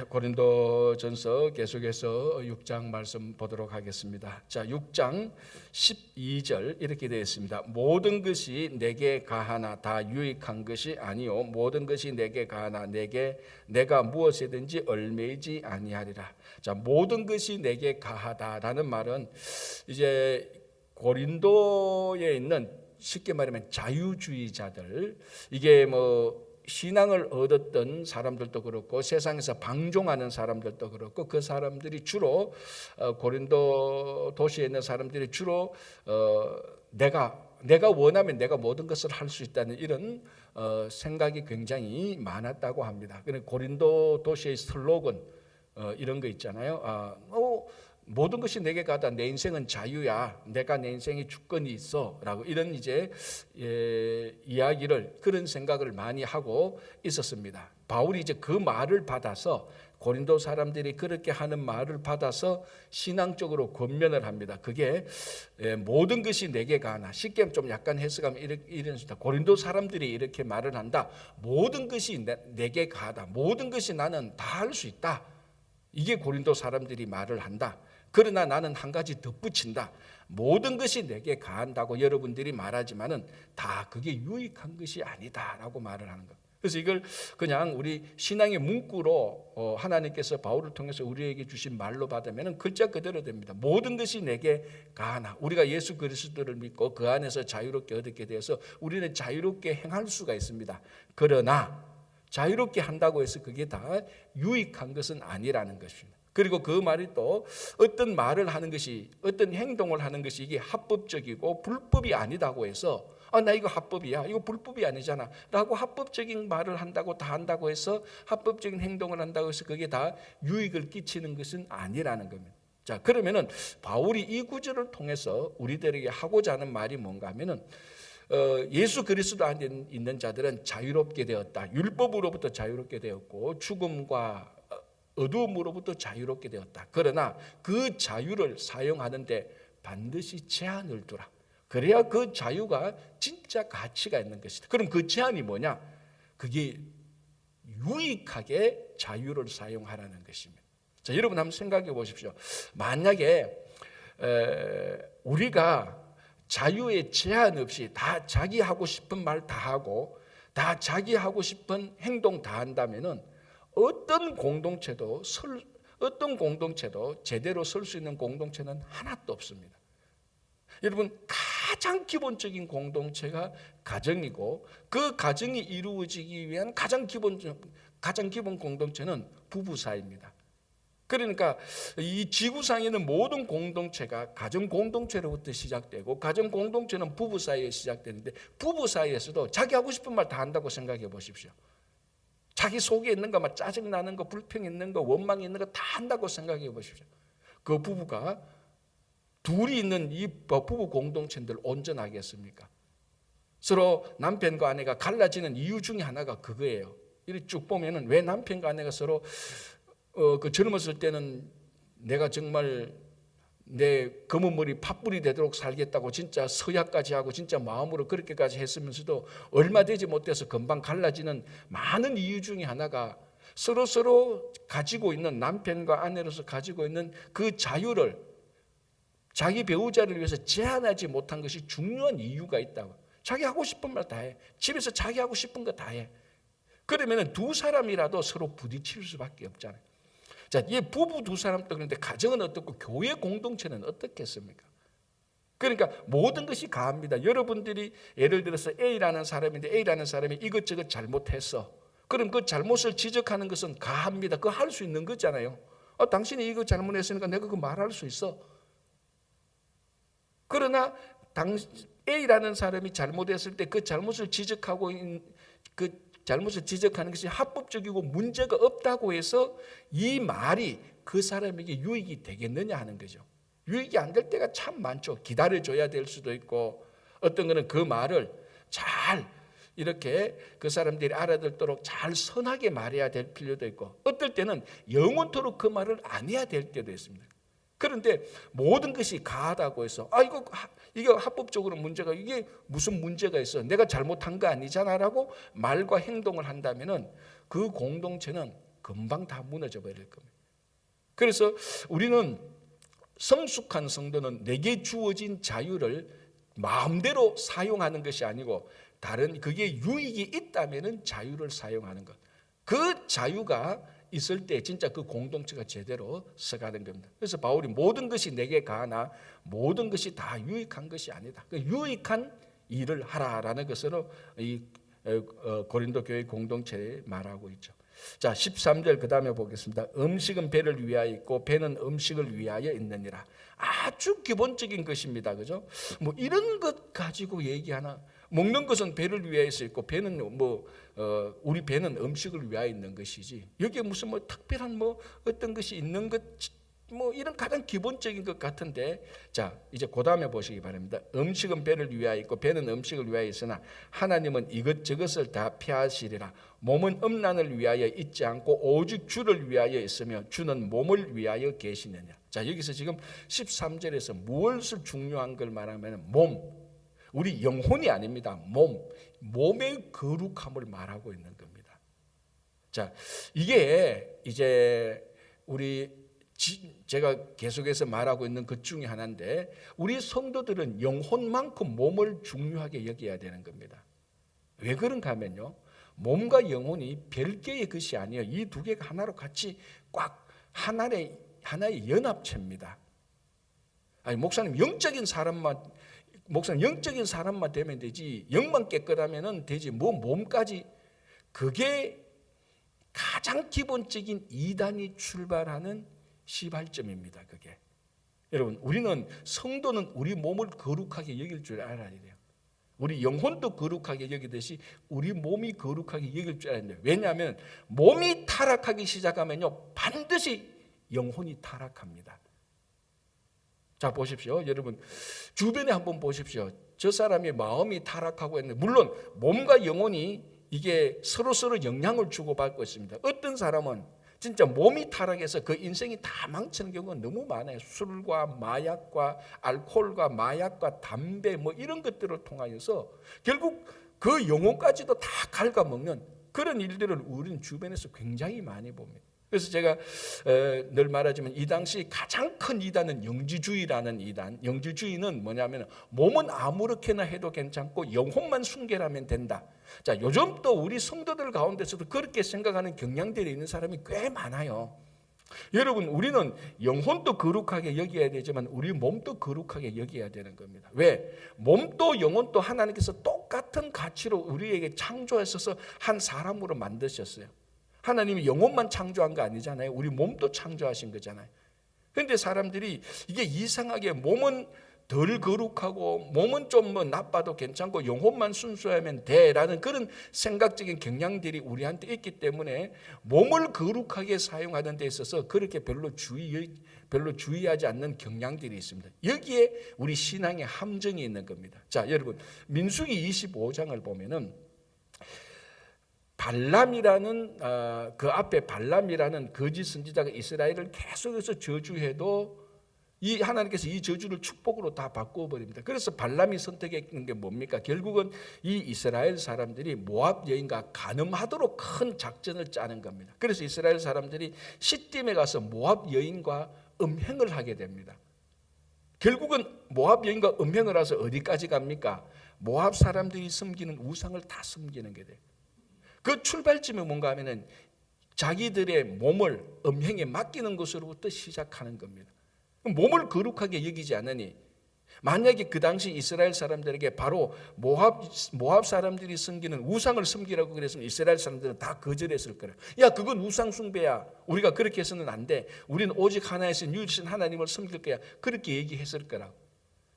고린도전서 계속해서 6장 말씀 보도록 하겠습니다. 자, 6장 12절 이렇게 되어 있습니다. 모든 것이 내게 가하나 다 유익한 것이 아니요 모든 것이 내게 가하나 내가 무엇이든지 얽매이지 아니하리라. 자, 모든 것이 내게 가하다라는 말은 이제 고린도에 있는 쉽게 말하면 자유주의자들, 이게 뭐 신앙을 얻었던 사람들도 그렇고 세상에서 방종하는 사람들도 그렇고 그 사람들이 주로 고린도 도시에 있는 사람들이 주로 내가 원하면 내가 모든 것을 할 수 있다는 이런 생각이 굉장히 많았다고 합니다. 그래서 고린도 도시의 슬로건 이런 거 있잖아요. 모든 것이 내게 가다. 내 인생은 자유야. 내가 내 인생에 주권이 있어라고 이런 이제 이야기를 그런 생각을 많이 하고 있었습니다. 바울이 이제 그 말을 받아서 고린도 사람들이 그렇게 하는 말을 받아서 신앙적으로 권면을 합니다. 그게 모든 것이 내게 가나. 쉽게 좀 약간 해석하면 이런 식이다. 고린도 사람들이 이렇게 말을 한다. 모든 것이 내게 가다. 모든 것이 나는 다 할 수 있다. 이게 고린도 사람들이 말을 한다. 그러나 나는 한 가지 덧붙인다. 모든 것이 내게 가한다고 여러분들이 말하지만은 다 그게 유익한 것이 아니다라고 말을 하는 것. 그래서 이걸 그냥 우리 신앙의 문구로 하나님께서 바울을 통해서 우리에게 주신 말로 받으면 글자 그대로 됩니다. 모든 것이 내게 가하나. 우리가 예수 그리스도를 믿고 그 안에서 자유롭게 얻게 되어서 우리는 자유롭게 행할 수가 있습니다. 그러나 자유롭게 한다고 해서 그게 다 유익한 것은 아니라는 것입니다. 그리고 그 말이 또 어떤 말을 하는 것이 어떤 행동을 하는 것이 이게 합법적이고 불법이 아니다고 해서 나 이거 합법이야 이거 불법이 아니잖아 라고 합법적인 말을 한다고 다 한다고 해서 합법적인 행동을 한다고 해서 그게 다 유익을 끼치는 것은 아니라는 겁니다. 자, 그러면은 바울이 이 구절을 통해서 우리들에게 하고자 하는 말이 뭔가 하면은 예수 그리스도 안에 있는 자들은 자유롭게 되었다. 율법으로부터 자유롭게 되었고 죽음과 어두움으로부터 자유롭게 되었다. 그러나 그 자유를 사용하는데 반드시 제한을 두라. 그래야 그 자유가 진짜 가치가 있는 것이다. 그럼 그 제한이 뭐냐? 그게 유익하게 자유를 사용하라는 것입니다. 자, 여러분 한번 생각해 보십시오. 만약에 우리가 자유에 제한 없이 다 자기 하고 싶은 말 다 하고 다 자기 하고 싶은 행동 다 한다면은 어떤 공동체도 제대로 설 수 있는 공동체는 하나도 없습니다. 여러분, 가장 기본적인 공동체가 가정이고 그 가정이 이루어지기 위한 가장 기본 공동체는 부부 사이입니다. 그러니까 이 지구상에는 모든 공동체가 가정 공동체로부터 시작되고 가정 공동체는 부부 사이에 시작되는데 부부 사이에서도 자기 하고 싶은 말 다 한다고 생각해 보십시오. 자기 속에 있는 거, 막 짜증나는 거, 불평 있는 거, 원망 있는 거 다 한다고 생각해 보십시오. 그 부부가 둘이 있는 이 부부 공동체들 온전하겠습니까? 서로 남편과 아내가 갈라지는 이유 중에 하나가 그거예요. 이렇게 쭉 보면은 왜 남편과 아내가 서로 그 젊었을 때는 내가 정말 내 검은 머리 팥불이 되도록 살겠다고 진짜 서약까지 하고 진짜 마음으로 그렇게까지 했으면서도 얼마 되지 못해서 금방 갈라지는 많은 이유 중에 하나가 서로 가지고 있는 남편과 아내로서 가지고 있는 그 자유를 자기 배우자를 위해서 제한하지 못한 것이 중요한 이유가 있다고. 자기 하고 싶은 말 다 해. 집에서 자기 하고 싶은 거 다 해. 그러면 두 사람이라도 서로 부딪힐 수밖에 없잖아요. 자, 이 부부 두 사람도 그런데 가정은 어떻고 교회 공동체는 어떻겠습니까? 그러니까 모든 것이 가합니다. 여러분들이 예를 들어서 A라는 사람인데 A라는 사람이 이것저것 잘못했어. 그럼 그 잘못을 지적하는 것은 가합니다. 그거 할 수 있는 거잖아요. 당신이 이거 잘못했으니까 내가 그거 말할 수 있어. 그러나 A라는 사람이 잘못했을 때 그 잘못을 지적하는 것이 합법적이고 문제가 없다고 해서 이 말이 그 사람에게 유익이 되겠느냐 하는 거죠. 유익이 안 될 때가 참 많죠. 기다려줘야 될 수도 있고 어떤 거는 그 말을 잘 이렇게 그 사람들이 알아듣도록 잘 선하게 말해야 될 필요도 있고 어떨 때는 영원토록 그 말을 안 해야 될 때도 있습니다. 그런데 모든 것이 가하다고 해서 이게 합법적으로 문제가 이게 무슨 문제가 있어? 내가 잘못한 거 아니잖아라고 말과 행동을 한다면은 그 공동체는 금방 다 무너져 버릴 겁니다. 그래서 우리는 성숙한 성도는 내게 주어진 자유를 마음대로 사용하는 것이 아니고 다른 그게 유익이 있다면은 자유를 사용하는 것. 그 자유가 있을 때 진짜 그 공동체가 제대로 서가는 겁니다. 그래서 바울이 모든 것이 내게 가나 모든 것이 다 유익한 것이 아니다. 그 유익한 일을 하라라는 것으로 이 고린도 교회 공동체에 말하고 있죠. 자, 13절 그 다음에 보겠습니다. 음식은 배를 위하여 있고 배는 음식을 위하여 있느니라. 아주 기본적인 것입니다. 그죠? 뭐 이런 것 가지고 얘기하나? 먹는 것은 배를 위하여서 있고 배는 우리 배는 음식을 위하여 있는 것이지. 여기에 무슨 특별한 어떤 것이 있는 것 이런 가장 기본적인 것 같은데, 자 이제 그 다음에 보시기 바랍니다. 음식은 배를 위하여 있고 배는 음식을 위하여 있으나 하나님은 이것저것을 다 피하시리라. 몸은 음란을 위하여 있지 않고 오직 주를 위하여 있으며 주는 몸을 위하여 계시느냐. 자 여기서 지금 13절에서 무엇을 중요한 걸 말하면 몸, 우리 영혼이 아닙니다. 몸의 거룩함을 말하고 있는 겁니다. 자 이게 이제 제가 계속해서 말하고 있는 것 중에 하나인데, 우리 성도들은 영혼만큼 몸을 중요하게 여겨야 되는 겁니다. 왜 그런가 하면요, 몸과 영혼이 별개의 것이 아니에요. 이 두 개가 하나로 같이 꽉 하나의 연합체입니다. 아니 목사님 영적인 사람만 되면 되지, 영만 깨끗하면 되지 몸까지. 그게 가장 기본적인 이단이 출발하는 시발점입니다. 그게 여러분, 우리는 성도는 우리 몸을 거룩하게 여길 줄 알아야 돼요. 우리 영혼도 거룩하게 여기듯이 우리 몸이 거룩하게 여길 줄 알아야 돼요. 왜냐하면 몸이 타락하기 시작하면요 반드시 영혼이 타락합니다. 자 보십시오. 여러분 주변에 한번 보십시오. 저 사람의 마음이 타락하고 있는데, 물론 몸과 영혼이 이게 서로 영향을 주고받고 있습니다. 어떤 사람은 진짜 몸이 타락해서 그 인생이 다 망치는 경우가 너무 많아요. 술과 마약과 알코올과 마약과 담배 이런 것들을 통하여서 결국 그 영혼까지도 다 갉아먹는 그런 일들을 우리는 주변에서 굉장히 많이 봅니다. 그래서 제가 늘 말하지만 이 당시 가장 큰 이단은 영지주의라는 이단. 영지주의는 뭐냐면 몸은 아무렇게나 해도 괜찮고 영혼만 순결하면 된다. 자, 요즘 또 우리 성도들 가운데서도 그렇게 생각하는 경향들이 있는 사람이 꽤 많아요. 여러분, 우리는 영혼도 거룩하게 여겨야 되지만 우리 몸도 거룩하게 여겨야 되는 겁니다. 왜? 몸도 영혼도 하나님께서 똑같은 가치로 우리에게 창조하셔서 한 사람으로 만드셨어요. 하나님이 영혼만 창조한 거 아니잖아요. 우리 몸도 창조하신 거잖아요. 그런데 사람들이 이게 이상하게 몸은 덜 거룩하고 몸은 좀 나빠도 괜찮고 영혼만 순수하면 돼라는 그런 생각적인 경향들이 우리한테 있기 때문에 몸을 거룩하게 사용하는 데 있어서 그렇게 별로 주의하지 않는 경향들이 있습니다. 여기에 우리 신앙의 함정이 있는 겁니다. 자, 여러분 민수기 25장을 보면은 발람이라는 그 앞에 발람이라는 거짓 선지자가 이스라엘을 계속해서 저주해도 이 하나님께서 이 저주를 축복으로 다 바꿔버립니다. 그래서 발람이 선택했는 게 뭡니까? 결국은 이 이스라엘 사람들이 모압 여인과 간음하도록 큰 작전을 짜는 겁니다. 그래서 이스라엘 사람들이 시딤에 가서 모압 여인과 음행을 하게 됩니다. 결국은 모압 여인과 음행을 해서 어디까지 갑니까? 모압 사람들이 섬기는 우상을 다 섬기는 게 돼요. 그 출발점이 뭔가 하면은 자기들의 몸을 음행에 맡기는 것으로부터 시작하는 겁니다. 몸을 거룩하게 여기지 않으니, 만약에 그 당시 이스라엘 사람들에게 바로 모압 사람들이 섬기는 우상을 섬기라고 그랬으면 이스라엘 사람들은 다 거절했을 거예요. 야, 그건 우상 숭배야. 우리가 그렇게 해서는 안 돼. 우리는 오직 하나이신 유일신 하나님을 섬길 거야. 그렇게 얘기했을 거라고.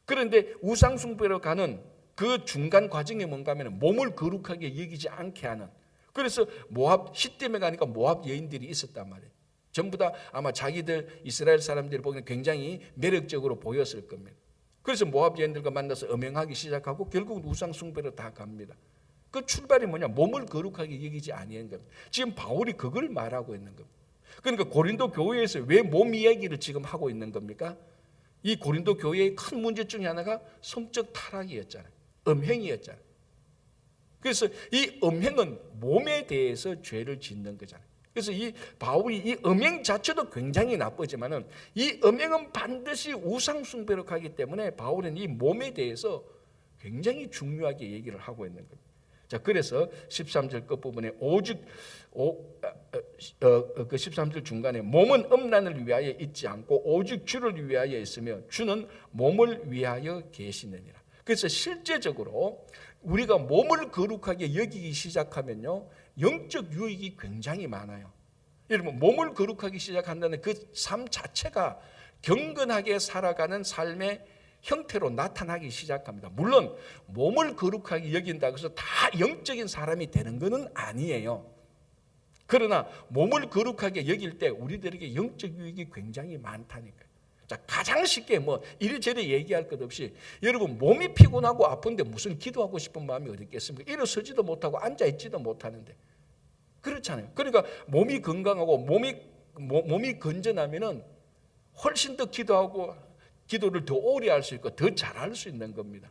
그런데 우상 숭배로 가는 그 중간 과정이 뭔가 하면 몸을 거룩하게 여기지 않게 하는, 그래서 모압 시딤에 가니까 모압 여인들이 있었단 말이에요. 전부 다 아마 자기들 이스라엘 사람들이 보기에는 굉장히 매력적으로 보였을 겁니다. 그래서 모압 여인들과 만나서 음행하기 시작하고 결국은 우상 숭배로 다 갑니다. 그 출발이 뭐냐? 몸을 거룩하게 여기지 아니한 겁니다. 지금 바울이 그걸 말하고 있는 겁니다. 그러니까 고린도 교회에서 왜 몸 이야기를 지금 하고 있는 겁니까? 이 고린도 교회의 큰 문제 중에 하나가 성적 타락이었잖아요. 음행이었잖아요. 그래서 이 음행은 몸에 대해서 죄를 짓는 거잖아요. 그래서 이 바울이 이 음행 자체도 굉장히 나쁘지만은 이 음행은 반드시 우상 숭배로 가기 때문에 바울은 이 몸에 대해서 굉장히 중요하게 얘기를 하고 있는 겁니다. 자, 그래서 13절 끝부분에 오직 그 13절 중간에 몸은 음란을 위하여 있지 않고 오직 주를 위하여 있으며 주는 몸을 위하여 계시느니라. 그래서 실제적으로 우리가 몸을 거룩하게 여기기 시작하면요, 영적 유익이 굉장히 많아요. 여러분, 몸을 거룩하게 시작한다는 그 삶 자체가 경건하게 살아가는 삶의 형태로 나타나기 시작합니다. 물론 몸을 거룩하게 여긴다고 해서 다 영적인 사람이 되는 것은 아니에요. 그러나 몸을 거룩하게 여길 때 우리들에게 영적 유익이 굉장히 많다니까요. 자, 가장 쉽게 뭐 이리저리 얘기할 것 없이, 여러분 몸이 피곤하고 아픈데 무슨 기도하고 싶은 마음이 어디 있겠습니까? 일어서지도 못하고 앉아있지도 못하는데. 그렇잖아요. 그러니까 몸이 건강하고 몸이 건전하면은 훨씬 더 기도를 더 오래 할 수 있고 더 잘할 수 있는 겁니다.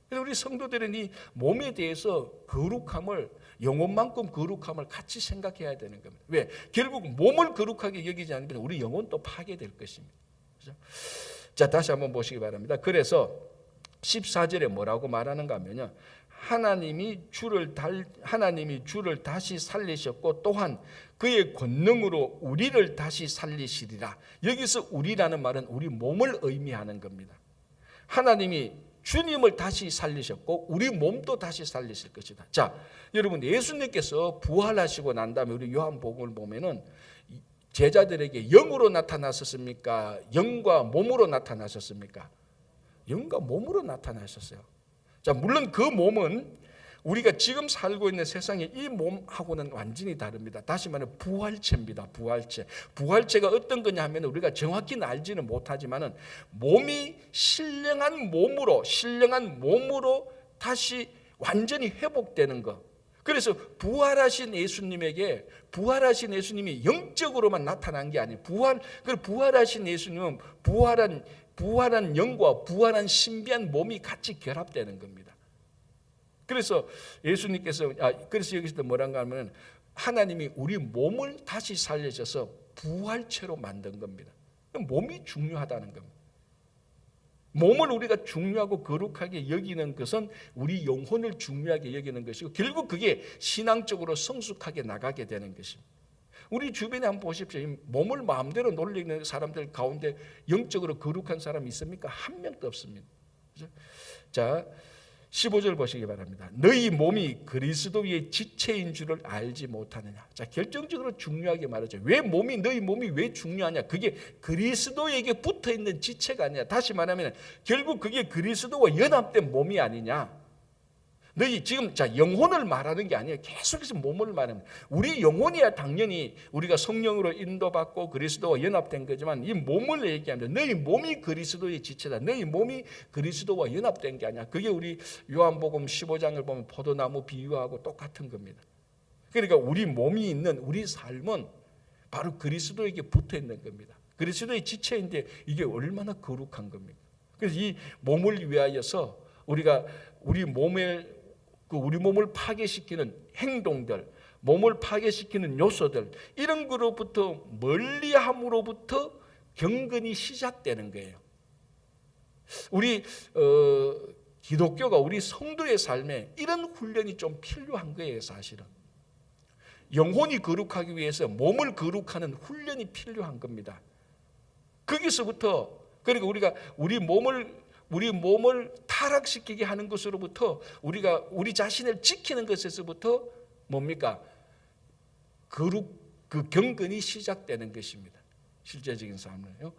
그래서 우리 성도들은 이 몸에 대해서 거룩함을, 영혼만큼 거룩함을 같이 생각해야 되는 겁니다. 왜? 결국 몸을 거룩하게 여기지 않으면 우리 영혼도 파괴될 것입니다. 그렇죠? 자, 다시 한번 보시기 바랍니다. 그래서 14절에 뭐라고 말하는가 하면요, 하나님이 주를 다시 살리셨고 또한 그의 권능으로 우리를 다시 살리시리라. 여기서 우리라는 말은 우리 몸을 의미하는 겁니다. 하나님이 주님을 다시 살리셨고 우리 몸도 다시 살리실 것이다. 자, 여러분, 예수님께서 부활하시고 난 다음에 우리 요한복음을 보면은 제자들에게 영으로 나타나셨습니까? 영과 몸으로 나타나셨습니까? 영과 몸으로 나타나셨어요. 자, 물론 그 몸은 우리가 지금 살고 있는 세상의 이 몸하고는 완전히 다릅니다. 다시 말해 부활체입니다. 부활체가 어떤 거냐 하면 우리가 정확히는 알지는 못하지만은 몸이 신령한 몸으로 다시 완전히 회복되는 것. 그래서 부활하신 예수님이 영적으로만 나타난 게 아니에요. 부활하신 예수님은 부활한 영과 부활한 신비한 몸이 같이 결합되는 겁니다. 그래서 그래서 여기서 뭐란가 하면 하나님이 우리 몸을 다시 살려줘서 부활체로 만든 겁니다. 몸이 중요하다는 겁니다. 몸을 우리가 중요하고 거룩하게 여기는 것은 우리 영혼을 중요하게 여기는 것이고 결국 그게 신앙적으로 성숙하게 나가게 되는 것입니다. 우리 주변에 한번 보십시오. 몸을 마음대로 놀리는 사람들 가운데 영적으로 거룩한 사람이 있습니까? 한 명도 없습니다. 그렇죠? 자, 15절 보시기 바랍니다. 너희 몸이 그리스도의 지체인 줄을 알지 못하느냐. 자, 결정적으로 중요하게 말하죠. 너희 몸이 왜 중요하냐? 그게 그리스도에게 붙어있는 지체가 아니야. 다시 말하면 결국 그게 그리스도와 연합된 몸이 아니냐. 너희 지금 영혼을 말하는 게 아니에요. 계속해서 몸을 말하는. 우리 영혼이야 당연히 우리가 성령으로 인도받고 그리스도와 연합된 거지만 이 몸을 얘기합니다. 너희 몸이 그리스도의 지체다. 너희 몸이 그리스도와 연합된 게 아니야. 그게 우리 요한복음 15장을 보면 포도나무 비유하고 똑같은 겁니다. 그러니까 우리 몸이 있는 우리 삶은 바로 그리스도에게 붙어 있는 겁니다. 그리스도의 지체인데 이게 얼마나 거룩한 겁니까? 그래서 이 몸을 위하여서 우리가 우리 몸을 파괴시키는 행동들, 몸을 파괴시키는 요소들, 이런 것으로부터 멀리함으로부터 경건이 시작되는 거예요. 우리 기독교가 우리 성도의 삶에 이런 훈련이 좀 필요한 거예요. 사실은 영혼이 거룩하기 위해서 몸을 거룩하는 훈련이 필요한 겁니다. 거기서부터, 그러니까 우리가 우리 몸을 타락시키게 하는 것으로부터 우리가 우리 자신을 지키는 것에서부터 뭡니까? 그 경건이 시작되는 것입니다. 실제적인 삶을요.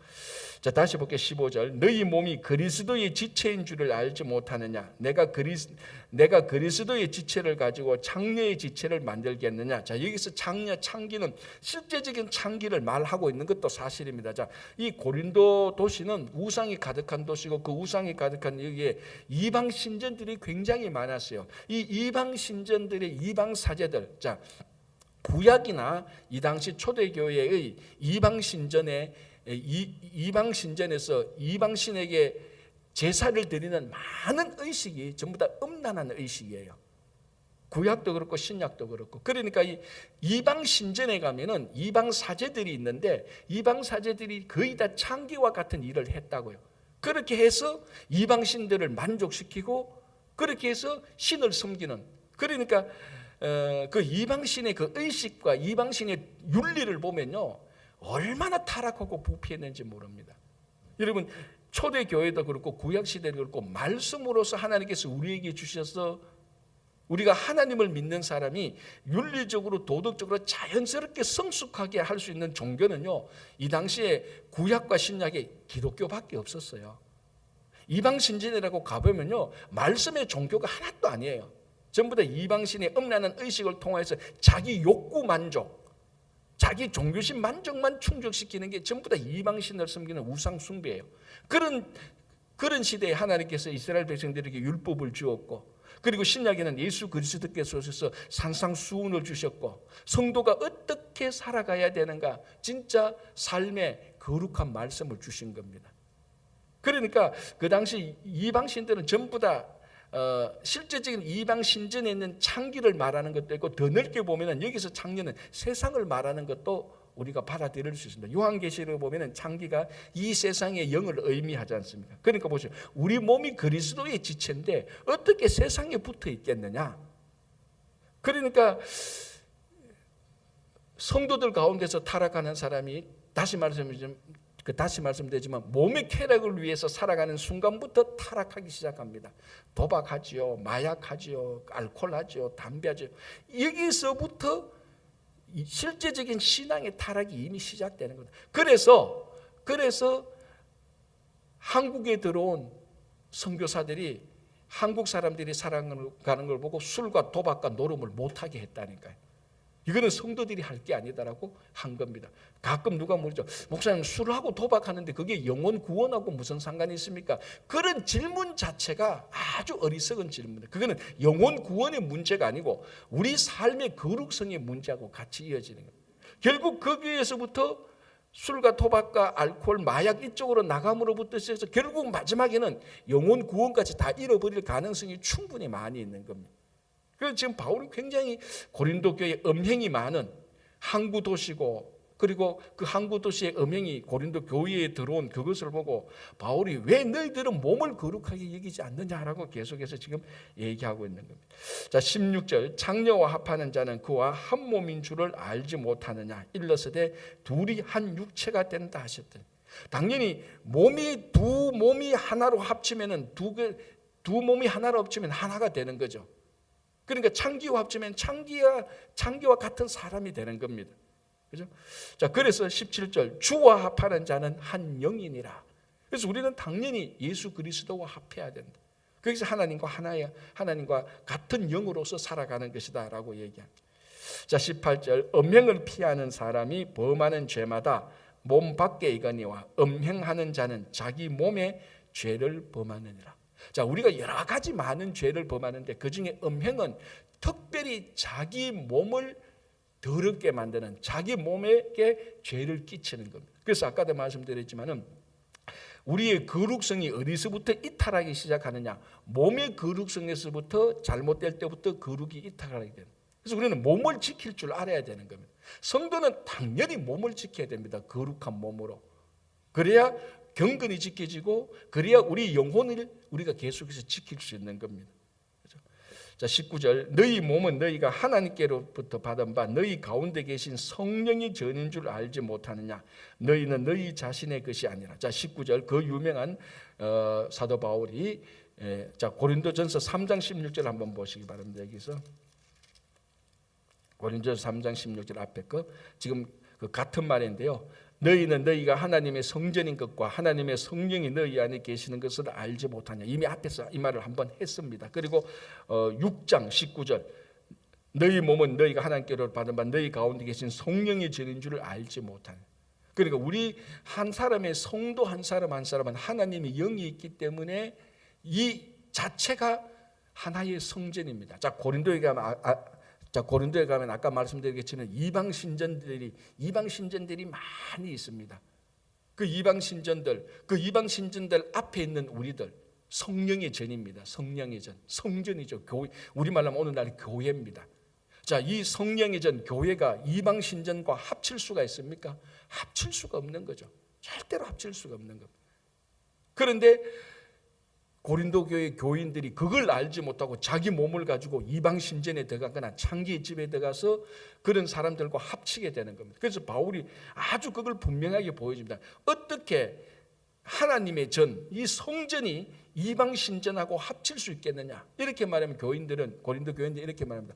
자, 다시 볼게요. 15절. 너희 몸이 그리스도의 지체인 줄을 알지 못하느냐? 내가 그리스도의 지체를 가지고 창녀의 지체를 만들겠느냐? 자, 여기서 창기는 실제적인 창기를 말하고 있는 것도 사실입니다. 자, 이 고린도 도시는 우상이 가득한 도시고 그 우상이 가득한 여기에 이방 신전들이 굉장히 많았어요. 이 이방 신전들의 이방 사제들, 자, 구약이나 이 당시 초대교회의 이방신전에서 이방신에게 제사를 드리는 많은 의식이 전부 다 음란한 의식이에요. 구약도 그렇고 신약도 그렇고. 그러니까 이 이방 신전에 가면은 이방 사제들이 있는데 이방 사제들이 거의 다 창기와 같은 일을 했다고요. 그렇게 해서 이방 신들을 만족시키고 그렇게 해서 신을 섬기는. 그러니까 그 이방 신의 그 의식과 이방 신의 윤리를 보면요, 얼마나 타락하고 부패했는지 모릅니다. 여러분, 초대 교회도 그렇고 구약 시대도 그렇고 말씀으로서 하나님께서 우리에게 주셔서 우리가 하나님을 믿는 사람이 윤리적으로 도덕적으로 자연스럽게 성숙하게 할 수 있는 종교는요, 이 당시에 구약과 신약에 기독교밖에 없었어요. 이방 신전이라고 가보면요, 말씀의 종교가 하나도 아니에요. 전부 다 이방신의 음란한 의식을 통해서 자기 욕구 만족, 자기 종교심 만족만 충족시키는 게 전부 다 이방신을 섬기는 우상 숭배예요. 그런 시대에 하나님께서 이스라엘 백성들에게 율법을 주었고, 그리고 신약에는 예수 그리스도께서 오셔서 산상수훈을 주셨고, 성도가 어떻게 살아가야 되는가, 진짜 삶의 거룩한 말씀을 주신 겁니다. 그러니까 그 당시 이방신들은 전부 다 실제적인 이방 신전에 있는 창기를 말하는 것도 있고, 더 넓게 보면은 여기서 창기는 세상을 말하는 것도 우리가 받아들일 수 있습니다. 요한계시록에 보면은 창기가 이 세상의 영을 의미하지 않습니까? 그러니까 보세요. 우리 몸이 그리스도의 지체인데 어떻게 세상에 붙어 있겠느냐? 그러니까 성도들 가운데서 타락하는 사람이 다시 말씀드리지만 몸의 쾌락을 위해서 살아가는 순간부터 타락하기 시작합니다. 도박하지요, 마약하지요, 알코올하지요, 담배하지요. 여기서부터 실제적인 신앙의 타락이 이미 시작되는 겁니다. 그래서 한국에 들어온 선교사들이 한국 사람들이 살아가는 걸 보고 술과 도박과 노름을 못하게 했다니까요. 이거는 성도들이 할 게 아니다라고 한 겁니다. 가끔 누가 물죠. 목사님, 술하고 도박하는데 그게 영혼 구원하고 무슨 상관이 있습니까? 그런 질문 자체가 아주 어리석은 질문이에요. 그거는 영혼 구원의 문제가 아니고 우리 삶의 거룩성의 문제하고 같이 이어지는 겁니다. 결국 거기에서부터 술과 도박과 알코올, 마약 이쪽으로 나감으로부터 시작해서 결국 마지막에는 영혼 구원까지 다 잃어버릴 가능성이 충분히 많이 있는 겁니다. 그래서 지금 바울이 굉장히 고린도 교회에 음행이 많은 항구 도시고, 그리고 그 항구 도시의 음행이 고린도 교회에 들어온 그것을 보고 바울이 왜 너희들은 몸을 거룩하게 여기지 않느냐라고 계속해서 지금 얘기하고 있는 겁니다. 자, 16절, 장녀와 합하는 자는 그와 한 몸인 줄을 알지 못하느냐, 일러스되 둘이 한 육체가 된다 하셨더니, 당연히 두 몸이 하나로 합치면은 두 몸이 하나로 합치면 하나가 되는 거죠. 그러니까 창기와 합치면 창기와 같은 사람이 되는 겁니다. 그죠? 자, 그래서 17절, 주와 합하는 자는 한 영이니라. 그래서 우리는 당연히 예수 그리스도와 합해야 된다. 거기서 하나님과 같은 영으로서 살아가는 것이다라고 얘기합니다. 자, 18절, 음행을 피하는 사람이 범하는 죄마다 몸 밖에 이거니와 음행하는 자는 자기 몸에 죄를 범하느니라. 자, 우리가 여러 가지 많은 죄를 범하는데 그중에 음행은 특별히 자기 몸을 더럽게 만드는, 자기 몸에게 죄를 끼치는 겁니다. 그래서 아까도 말씀드렸지만은 우리의 거룩성이 어디서부터 이탈하기 시작하느냐, 몸의 거룩성에서부터 잘못될 때부터 거룩이 이탈하게 됩니다. 그래서 우리는 몸을 지킬 줄 알아야 되는 겁니다. 성도는 당연히 몸을 지켜야 됩니다. 거룩한 몸으로. 그래야 경건이 지켜지고, 그래야 우리 영혼을 우리가 계속해서 지킬 수 있는 겁니다. 그렇죠? 자, 19절, 너희 몸은 너희가 하나님께로부터 받은 바 너희 가운데 계신 성령이 전인 줄 알지 못하느냐, 너희는 너희 자신의 것이 아니라. 자, 19절, 그 유명한 사도 바울이 자, 고린도전서 3장 16절 한번 보시기 바랍니다. 여기서 고린도전서 3장 16절 앞에 거 지금 그 같은 말인데요. 너희는 너희가 하나님의 성전인 것과 하나님의 성령이 너희 안에 계시는 것을 알지 못하냐. 이미 앞에서 이 말을 한번 했습니다. 그리고 6장 19절, 너희 몸은 너희가 하나님께로 받은 바 너희 가운데 계신 성령이 전인 줄을 알지 못하냐. 그러니까 우리 한 사람의 성도 한 사람은 하나님의 영이 있기 때문에 이 자체가 하나의 성전입니다. 자, 고린도에 가면 아까 말씀드렸겠지만 이방 신전들이 많이 있습니다. 그 이방 신전들 앞에 있는 우리들, 성령의 전입니다. 성령의 전, 성전이죠. 교회, 우리말로 하면 오늘날 교회입니다. 자, 이 성령의 전, 교회가 이방 신전과 합칠 수가 있습니까? 합칠 수가 없는 거죠. 절대로 합칠 수가 없는 겁니다. 그런데 고린도 교회 교인들이 그걸 알지 못하고 자기 몸을 가지고 이방 신전에 들어가거나 창기의 집에 들어가서 그런 사람들과 합치게 되는 겁니다. 그래서 바울이 아주 그걸 분명하게 보여줍니다. 어떻게 하나님의 전, 이 성전이 이방 신전하고 합칠 수 있겠느냐, 이렇게 말하면 교인들은, 고린도 교인들이 이렇게 말합니다.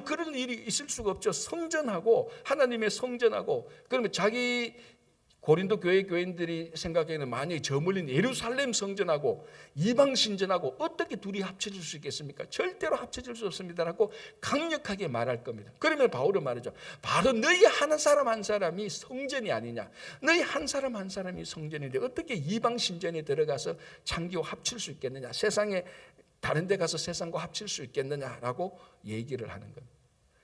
그런 일이 있을 수가 없죠. 성전하고, 하나님의 성전하고, 그러면 자기 고린도 교회 교인들이 생각하기에는 만약에 저 멀리 예루살렘 성전하고 이방 신전하고 어떻게 둘이 합쳐질 수 있겠습니까? 절대로 합쳐질 수 없습니다라고 강력하게 말할 겁니다. 그러면 바울은 말이죠. 바로 너희 한 사람 한 사람이 성전이 아니냐, 너희 한 사람 한 사람이 성전인데 어떻게 이방 신전에 들어가서 창기와 합칠 수 있겠느냐, 세상에 다른 데 가서 세상과 합칠 수 있겠느냐라고 얘기를 하는 겁니다.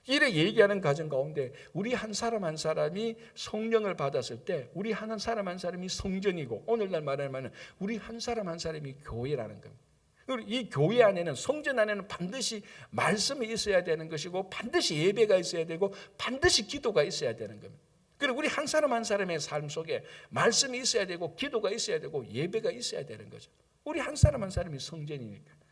이래 얘기하는 과정 가운데 우리 한 사람 한 사람이 성령을 받았을 때 우리 한 사람 한 사람이 성전이고, 오늘날 말하면 우리 한 사람 한 사람이 교회라는 겁니다. 이 교회 안에는, 성전 안에는 반드시 말씀이 있어야 되는 것이고, 반드시 예배가 있어야 되고, 반드시 기도가 있어야 되는 겁니다. 그리고 우리 한 사람 한 사람의 삶 속에 말씀이 있어야 되고, 기도가 있어야 되고, 예배가 있어야 되는 거죠. 우리 한 사람 한 사람이 성전이니까.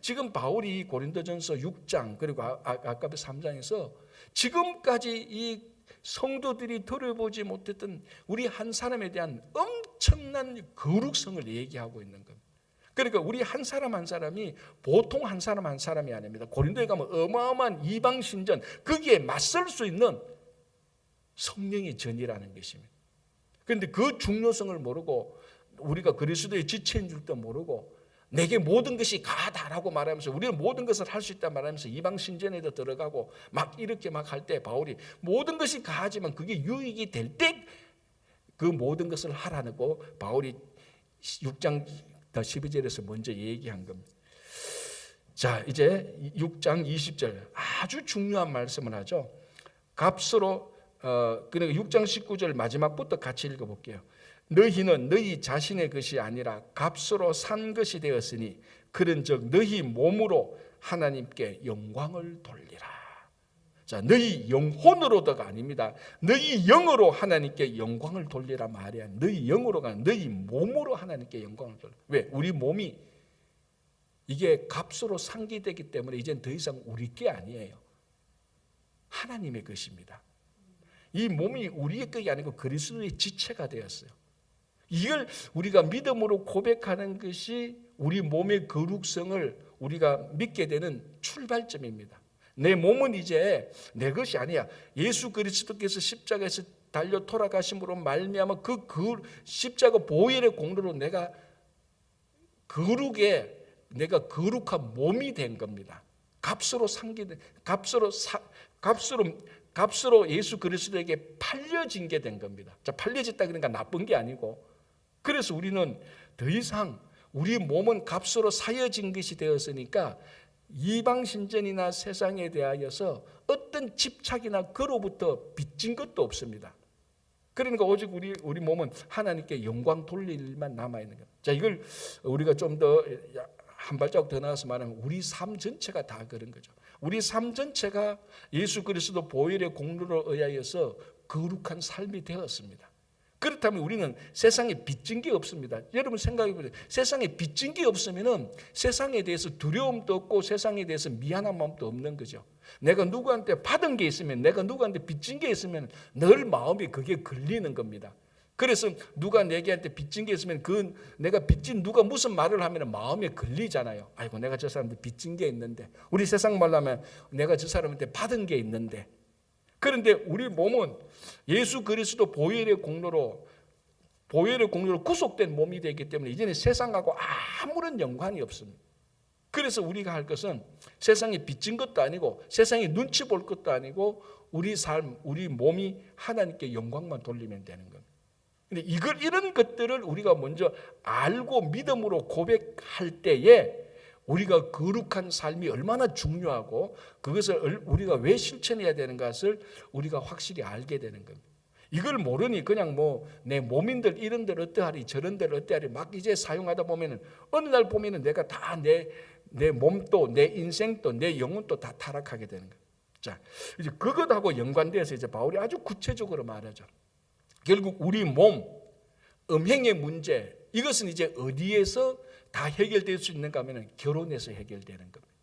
지금 바울이 고린도전서 6장 그리고 아까 3장에서 지금까지 이 성도들이 들어보지 못했던 우리 한 사람에 대한 엄청난 거룩성을 얘기하고 있는 겁니다. 그러니까 우리 한 사람 한 사람이 보통 한 사람 한 사람이 아닙니다. 고린도에 가면 어마어마한 이방 신전, 거기에 맞설 수 있는 성령의 전이라는 것입니다. 그런데 그 중요성을 모르고, 우리가 그리스도의 지체인 줄도 모르고, 내게 모든 것이 가다라고 말하면서, 우리는 모든 것을 할 수 있다 말하면서 이방 신전에도 들어가고 막 이렇게 막 할 때 바울이 모든 것이 가하지만 그게 유익이 될 때 그 모든 것을 하라고 바울이 6장 12절에서 먼저 얘기한 겁니다. 자, 이제 6장 20절 아주 중요한 말씀을 하죠. 값으로, 그러니까 6장 19절 마지막부터 같이 읽어볼게요. 너희는 너희 자신의 것이 아니라 값으로 산 것이 되었으니 그런즉 너희 몸으로 하나님께 영광을 돌리라. 자, 너희 영혼으로도가 아닙니다. 너희 영으로 하나님께 영광을 돌리라 말이야. 너희 영으로가 아니라 너희 몸으로 하나님께 영광을 돌리라. 왜? 우리 몸이 이게 값으로 상기되기 때문에 이젠 더 이상 우리 게 아니에요. 하나님의 것입니다. 이 몸이 우리의 것이 아니고 그리스도의 지체가 되었어요. 이걸 우리가 믿음으로 고백하는 것이 우리 몸의 거룩성을 우리가 믿게 되는 출발점입니다. 내 몸은 이제 내 것이 아니야. 예수 그리스도께서 십자가에서 달려 돌아가심으로 말미암아 그 십자가 보혈의 공로로 내가 거룩한 몸이 된 겁니다. 값으로 상기된, 값으로 예수 그리스도에게 팔려진 게 된 겁니다. 자, 팔려졌다 그러니까 나쁜 게 아니고, 그래서 우리는 더 이상 우리 몸은 값으로 사여진 것이 되었으니까 이방 신전이나 세상에 대하여서 어떤 집착이나 그로부터 빚진 것도 없습니다. 그러니까 오직 우리 몸은 하나님께 영광 돌릴 일만 남아 있는 겁니다. 자, 이걸 우리가 좀 더 한 발자국 더 나가서 말하면 우리 삶 전체가 다 그런 거죠. 우리 삶 전체가 예수 그리스도 보혈의 공로로 의하여서 거룩한 삶이 되었습니다. 그렇다면 우리는 세상에 빚진 게 없습니다. 여러분 생각해 보세요. 세상에 빚진 게 없으면 세상에 대해서 두려움도 없고 세상에 대해서 미안한 마음도 없는 거죠. 내가 누구한테 받은 게 있으면, 내가 누구한테 빚진 게 있으면 늘 마음이 그게 걸리는 겁니다. 그래서 누가 내게한테 빚진 게 있으면 내가 빚진 누가 무슨 말을 하면 마음에 걸리잖아요. 아이고, 내가 저 사람한테 빚진 게 있는데, 우리 세상 말로 하면 내가 저 사람한테 받은 게 있는데. 그런데 우리 몸은 예수 그리스도 보혈의 공로로 구속된 몸이 되기 때문에 이제는 세상하고 아무런 연관이 없습니다. 그래서 우리가 할 것은 세상에 빚진 것도 아니고 세상에 눈치 볼 것도 아니고 우리 삶, 우리 몸이 하나님께 영광만 돌리면 되는 겁니다. 근데 이런 것들을 우리가 먼저 알고 믿음으로 고백할 때에 우리가 거룩한 삶이 얼마나 중요하고 그것을 우리가 왜 실천해야 되는 것을 우리가 확실히 알게 되는 겁니다. 이걸 모르니 그냥 뭐 내 몸인들 이런들 어떠하리 저런들 어떠하리 막 이제 사용하다 보면은 어느 날 보면은 내가 다 내 몸도 내 인생도 내 영혼도 다 타락하게 되는 거예요. 자, 이제 그것하고 연관돼서 이제 바울이 아주 구체적으로 말하죠. 결국 우리 몸, 음행의 문제, 이것은 이제 어디에서 다 해결될 수 있는가 하면 결혼에서 해결되는 겁니다.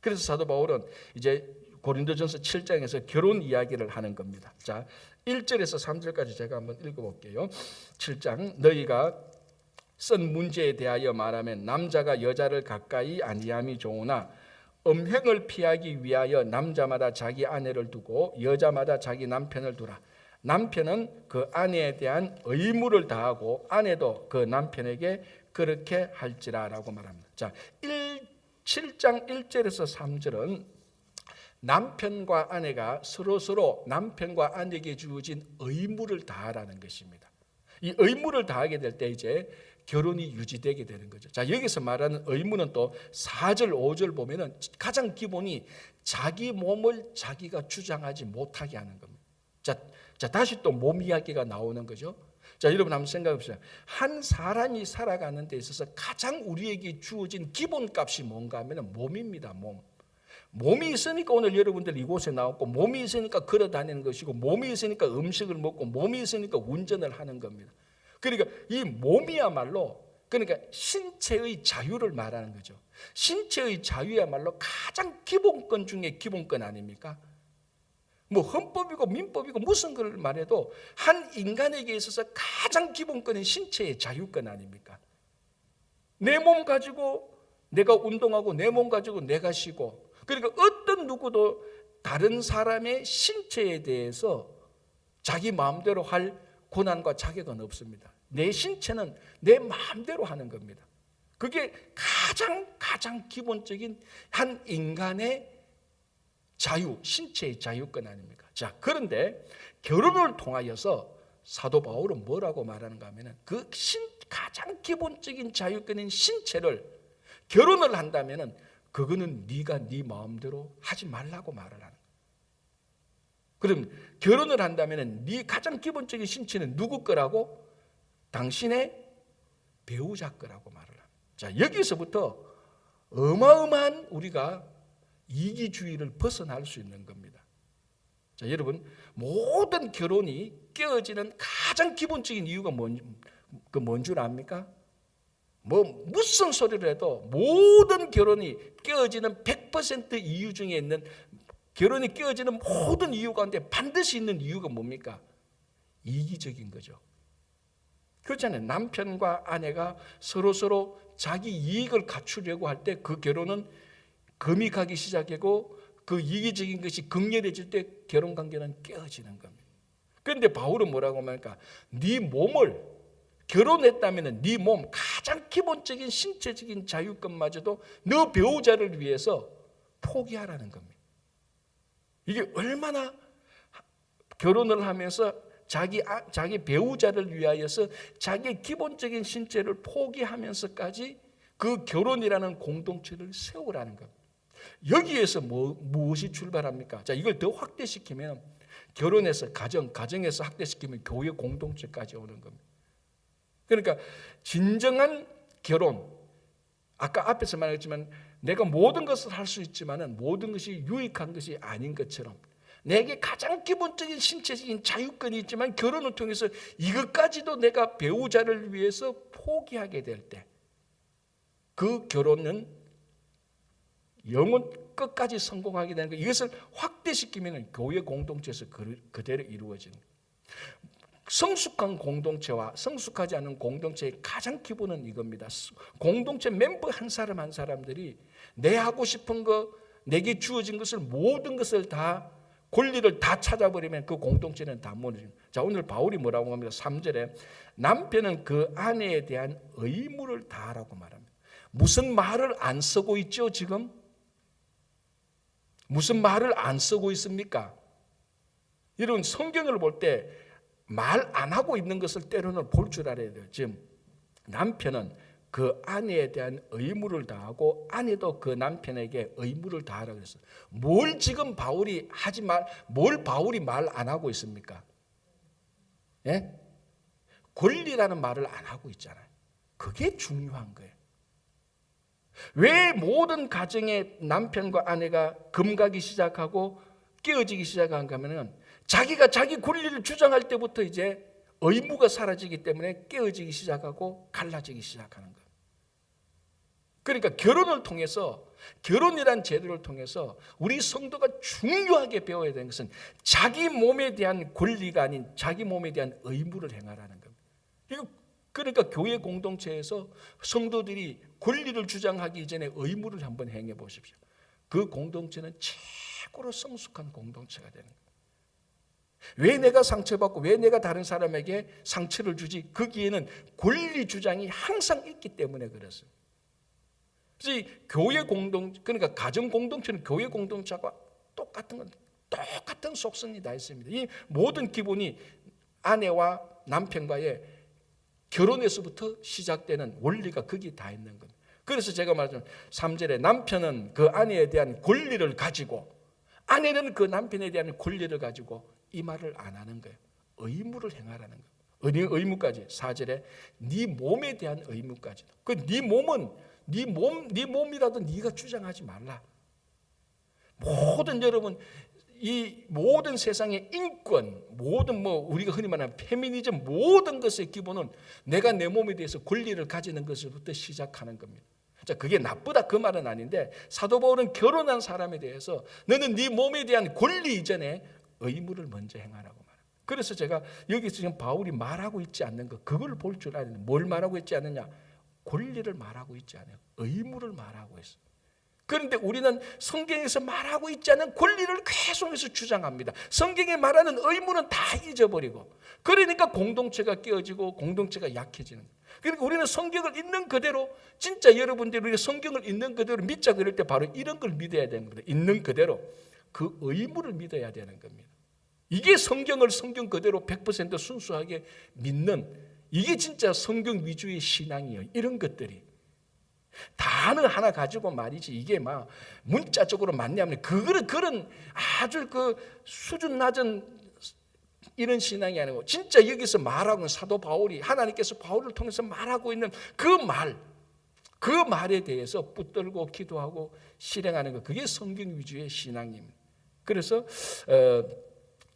그래서 사도 바울은 이제 고린도전서 7장에서 결혼 이야기를 하는 겁니다. 자, 1절에서 3절까지 제가 한번 읽어볼게요. 7장, 너희가 쓴 문제에 대하여 말하면 남자가 여자를 가까이 아니함이 좋으나 음행을 피하기 위하여 남자마다 자기 아내를 두고 여자마다 자기 남편을 두라. 남편은 그 아내에 대한 의무를 다하고 아내도 그 남편에게 그렇게 할지라 라고 말합니다. 자, 7장 1절에서 3절은 남편과 아내가 서로 남편과 아내에게 주어진 의무를 다하라는 것입니다. 이 의무를 다하게 될 때 이제 결혼이 유지되게 되는 거죠. 자, 여기서 말하는 의무는 또 4절, 5절 보면은 가장 기본이 자기 몸을 자기가 주장하지 못하게 하는 겁니다. 자, 다시 또 몸 이야기가 나오는 거죠. 자, 여러분 한번 생각해 보세요. 한 사람이 살아가는 데 있어서 가장 우리에게 주어진 기본값이 뭔가 하면 몸입니다. 몸이 있으니까 오늘 여러분들 이곳에 나왔고, 몸이 있으니까 걸어 다니는 것이고, 몸이 있으니까 음식을 먹고, 몸이 있으니까 운전을 하는 겁니다. 그러니까 이 몸이야말로 그러니까 신체의 자유를 말하는 거죠. 신체의 자유야말로 가장 기본권 중에 기본권 아닙니까? 뭐 헌법이고 민법이고 무슨 걸 말해도 한 인간에게 있어서 가장 기본권은 신체의 자유권 아닙니까? 내 몸 가지고 내가 운동하고 내 몸 가지고 내가 쉬고, 그러니까 어떤 누구도 다른 사람의 신체에 대해서 자기 마음대로 할 권한과 자격은 없습니다. 내 신체는 내 마음대로 하는 겁니다. 그게 가장 기본적인 한 인간의 자유, 신체의 자유권 아닙니까? 자, 그런데 결혼을 통하여서 사도 바울은 뭐라고 말하는가 하면은 그 가장 기본적인 자유권인 신체를 결혼을 한다면은 그거는 네가 네 마음대로 하지 말라고 말을 하는 거예요. 그럼 결혼을 한다면은 네 가장 기본적인 신체는 누구 거라고? 당신의 배우자 거라고 말을 합니다. 자, 여기서부터 어마어마한 우리가 이기주의를 벗어날 수 있는 겁니다. 자, 여러분, 모든 결혼이 깨어지는 가장 기본적인 이유가 뭔 줄 압니까? 무슨 소리를 해도 모든 결혼이 깨어지는 100% 이유 중에 있는, 결혼이 깨어지는 모든 이유 가운데 반드시 있는 이유가 뭡니까? 이기적인 거죠. 그렇잖아요. 남편과 아내가 서로 자기 이익을 갖추려고 할 때 그 결혼은 금이 가기 시작하고 그 이기적인 것이 극렬해질 때 결혼 관계는 깨어지는 겁니다. 그런데 바울은 뭐라고 말할까? 네 몸을 결혼했다면 네 몸 가장 기본적인 신체적인 자유권마저도 너 배우자를 위해서 포기하라는 겁니다. 이게 얼마나 결혼을 하면서 자기 배우자를 위하여서 자기의 기본적인 신체를 포기하면서까지 그 결혼이라는 공동체를 세우라는 겁니다. 여기에서 무엇이 출발합니까? 자, 이걸 더 확대시키면 결혼에서 가정에서 확대시키면 교회 공동체까지 오는 겁니다. 그러니까 진정한 결혼, 아까 앞에서 말했지만 내가 모든 것을 할 수 있지만은 모든 것이 유익한 것이 아닌 것처럼 내게 가장 기본적인 신체적인 자유권이 있지만 결혼을 통해서 이것까지도 내가 배우자를 위해서 포기하게 될 때 그 결혼은 영원 끝까지 성공하게 되는 거. 이것을 확대시키면 교회 공동체에서 그대로 이루어지는 거예요. 성숙한 공동체와 성숙하지 않은 공동체의 가장 기본은 이겁니다. 공동체 멤버 한 사람 한 사람들이 내 하고 싶은 거, 내게 주어진 것을 모든 것을 다 권리를 다 찾아버리면 그 공동체는 다 무너집니다. 자, 오늘 바울이 뭐라고 합니까? 3절에 남편은 그 아내에 대한 의무를 다하라고 말합니다. 무슨 말을 안 쓰고 있죠, 지금? 무슨 말을 안 쓰고 있습니까? 여러분, 성경을 볼 때 말 안 하고 있는 것을 때로는 볼 줄 알아야 돼요. 지금 남편은 그 아내에 대한 의무를 다하고 아내도 그 남편에게 의무를 다하라고 했어요. 뭘 지금 바울이 뭘 바울이 말 안 하고 있습니까? 예? 권리라는 말을 안 하고 있잖아요. 그게 중요한 거예요. 왜 모든 가정의 남편과 아내가 금가기 시작하고 깨어지기 시작한가 하면은 자기가 자기 권리를 주장할 때부터 이제 의무가 사라지기 때문에 깨어지기 시작하고 갈라지기 시작하는 거예요. 그러니까 결혼을 통해서, 결혼이란 제도를 통해서 우리 성도가 중요하게 배워야 되는 것은 자기 몸에 대한 권리가 아닌 자기 몸에 대한 의무를 행하라는 겁니다. 그러니까 교회 공동체에서 성도들이 권리를 주장하기 이전에 의무를 한번 행해 보십시오. 그 공동체는 최고로 성숙한 공동체가 되는 거예요. 왜 내가 상처받고 왜 내가 다른 사람에게 상처를 주지? 거기에는 권리 주장이 항상 있기 때문에 그렇습니다. 그래서 교회 그러니까 가정 공동체는 교회 공동체와 똑같은 속성이 다 있습니다. 이 모든 기본이 아내와 남편과의 결혼에서부터 시작되는 원리가 거기 다 있는 겁니다. 그래서 제가 말하자면 3절에 남편은 그 아내에 대한 권리를 가지고 아내는 그 남편에 대한 권리를 가지고 이 말을 안 하는 거예요. 의무를 행하라는 거예요. 의무까지 4절에 네 몸에 대한 의무까지도. 네 몸은 네 몸이라도 네가 주장하지 말라. 여러분 이 모든 세상의 인권, 모든 우리가 흔히 말하는 페미니즘 모든 것의 기본은 내가 내 몸에 대해서 권리를 가지는 것부터 시작하는 겁니다. 자, 그게 나쁘다 그 말은 아닌데 사도 바울은 결혼한 사람에 대해서 너는 네 몸에 대한 권리 이전에 의무를 먼저 행하라고 말합니다. 그래서 제가 여기서 지금 바울이 말하고 있지 않는 것, 그걸 볼 줄 알아야 돼요. 뭘 말하고 있지 않느냐? 권리를 말하고 있지 않아요. 의무를 말하고 있어요. 그런데 우리는 성경에서 말하고 있지 않은 권리를 계속해서 주장합니다. 성경에 말하는 의무는 다 잊어버리고, 그러니까 공동체가 깨어지고 공동체가 약해지는 거예요. 그러니까 우리는 성경을 있는 그대로, 진짜 여러분들이 우리 성경을 있는 그대로 믿자 그럴 때 바로 이런 걸 믿어야 되는 겁니다. 있는 그대로 그 의무를 믿어야 되는 겁니다. 이게 성경을 성경 그대로 100% 순수하게 믿는, 이게 진짜 성경 위주의 신앙이에요. 이런 것들이 단어 하나 가지고 말이지 이게 막 문자적으로 맞냐면 그런 아주 그 수준 낮은 이런 신앙이 아니고, 진짜 여기서 말하고 사도 바울이, 하나님께서 바울을 통해서 말하고 있는 그 말에 대해서 붙들고 기도하고 실행하는 것, 그게 성경 위주의 신앙입니다. 그래서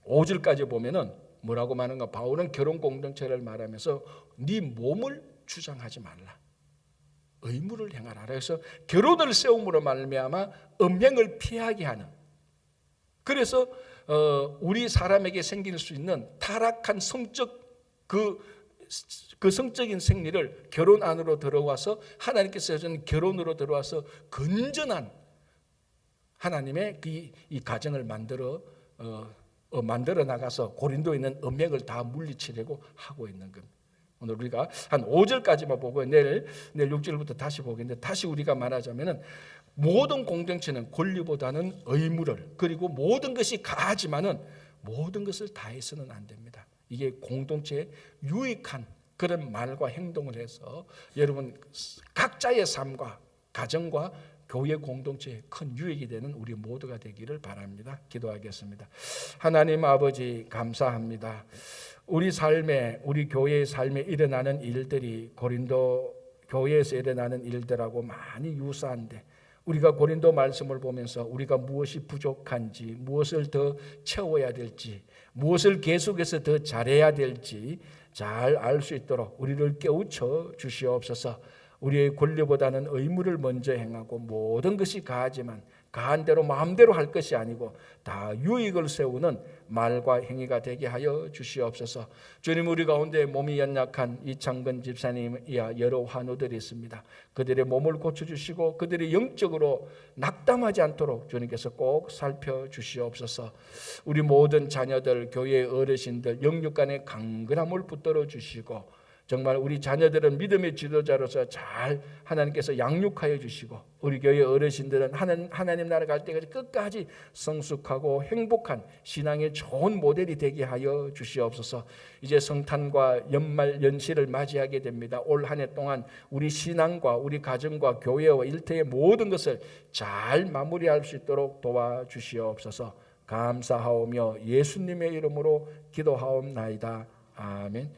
5절까지 보면은 뭐라고 말하는가? 바울은 결혼 공동체를 말하면서 네 몸을 주장하지 말라. 의무를 행하라. 그래서 결혼을 세움으로 말미암아 음행을 피하게 하는, 그래서 우리 사람에게 생길 수 있는 타락한 성적 그 성적인 생리를 결혼 안으로 들어와서 하나님께서 주신 결혼으로 들어와서 건전한 하나님의 이 가정을 만들어 나가서 고린도에 있는 음행을 다 물리치려고 하고 있는 겁니다. 오늘 우리가 한 5절까지만 보고 내일 6절부터 다시 보겠는데, 다시 우리가 말하자면은 모든 공동체는 권리보다는 의무를, 그리고 모든 것이 가하지만은 모든 것을 다해서는 안 됩니다. 이게 공동체에 유익한 그런 말과 행동을 해서 여러분 각자의 삶과 가정과 교회 공동체에 큰 유익이 되는 우리 모두가 되기를 바랍니다. 기도하겠습니다. 하나님 아버지, 감사합니다. 우리 삶에, 우리 교회의 삶에 일어나는 일들이 고린도 교회에서 일어나는 일들하고 많이 유사한데, 우리가 고린도 말씀을 보면서 우리가 무엇이 부족한지, 무엇을 더 채워야 될지, 무엇을 계속해서 더 잘해야 될지 잘 알 수 있도록 우리를 깨우쳐 주시옵소서. 우리의 권리보다는 의무를 먼저 행하고 모든 것이 가하지만 가한 대로 마음대로 할 것이 아니고 다 유익을 세우는 말과 행위가 되게 하여 주시옵소서. 주님, 우리 가운데 몸이 연약한 이창근 집사님이야 여러 환우들이 있습니다. 그들의 몸을 고쳐주시고 그들이 영적으로 낙담하지 않도록 주님께서 꼭 살펴주시옵소서. 우리 모든 자녀들, 교회의 어르신들 영육간의 강건함을 붙들어 주시고, 정말 우리 자녀들은 믿음의 지도자로서 잘 하나님께서 양육하여 주시고, 우리 교회 어르신들은 하나님 나라 갈 때까지 끝까지 성숙하고 행복한 신앙의 좋은 모델이 되게 하여 주시옵소서. 이제 성탄과 연말 연시를 맞이하게 됩니다. 올 한 해 동안 우리 신앙과 우리 가정과 교회와 일터의 모든 것을 잘 마무리할 수 있도록 도와주시옵소서. 감사하오며 예수님의 이름으로 기도하옵나이다. 아멘.